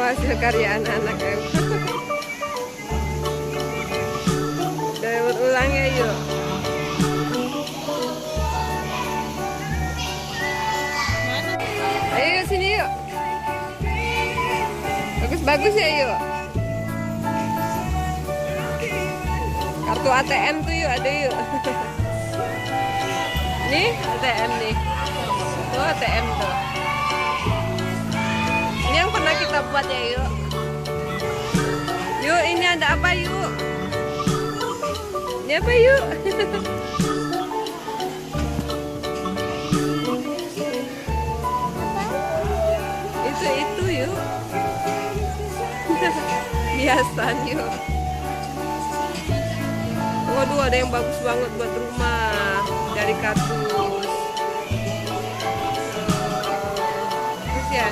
hasil karya anak-anak ya. Daur ulang ya yuk. Ayo sini yuk. Bagus-bagus ya yuk. Kartu ATM tuh yuk, ada yuk. Nih ATM nih. Tuh ATM tuh. Ini yang pernah kita buat ya yuk. Yuk ini ada apa yuk? Ini apa yuk? Itu yuk. Hiasan yuk. Waduh, ada yang bagus banget buat rumah dari kardus. Terus ya.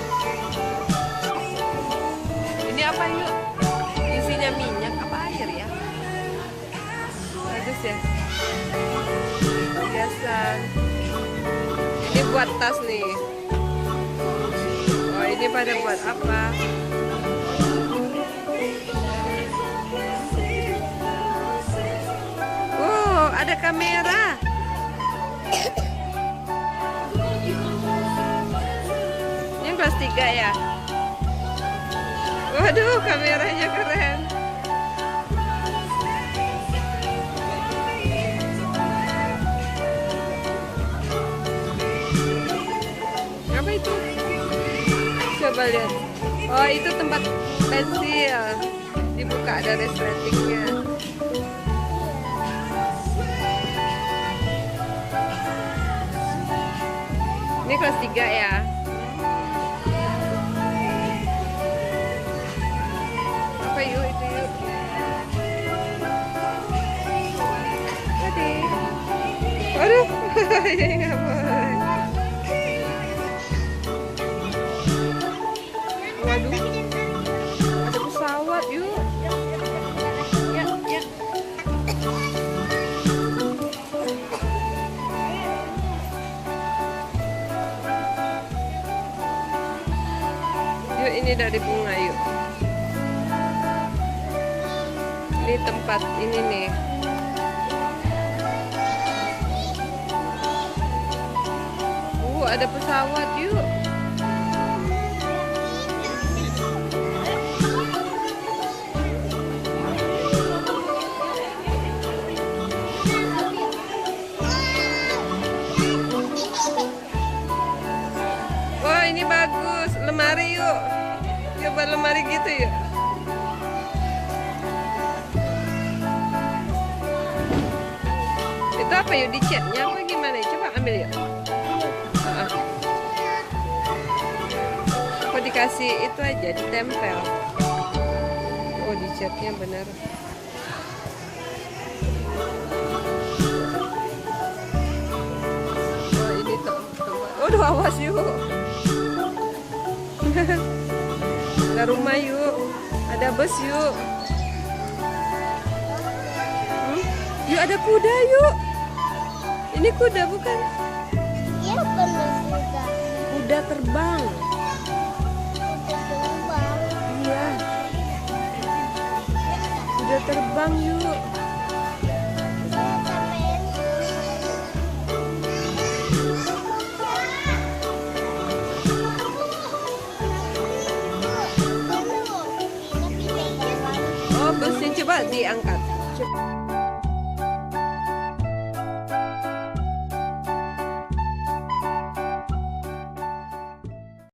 Ini apa yuk? Isinya minyak apa air ya? Bagus ya. Hiasan. Ini buat tas nih. Oh, ini pada buat apa? Ada kamera. Ini kelas 3 ya. Waduh, kameranya keren. Apa itu? Coba lihat. Oh, itu tempat pensil. Dibuka, ada resletingnya. Ini kelas 3 ya. Apa yuk itu yuk? Tadi. Waduh, ini nggak boleh. Waduh, ada pesawat yuk. Ya, ya. Ini dari bunga yuk. Ini tempat ini nih. Ada pesawat yuk. Wah, ini bagus. Lemari yuk. Coba lemari gitu ya. Itu apa yuk, dicatnya apa gimana? Coba ambil ya. Apa dikasih itu aja, ditempel. Oh, dicatnya bener. Oh, ini tempat. Waduh, awas yuk. Ada rumah yuk, ada bus yuk. Yuk ada kuda yuk. Ini kuda bukan? Iya benar kuda. Kuda terbang. Kuda terbang. Iya. Kuda terbang yuk. Busnya coba diangkat. Coba.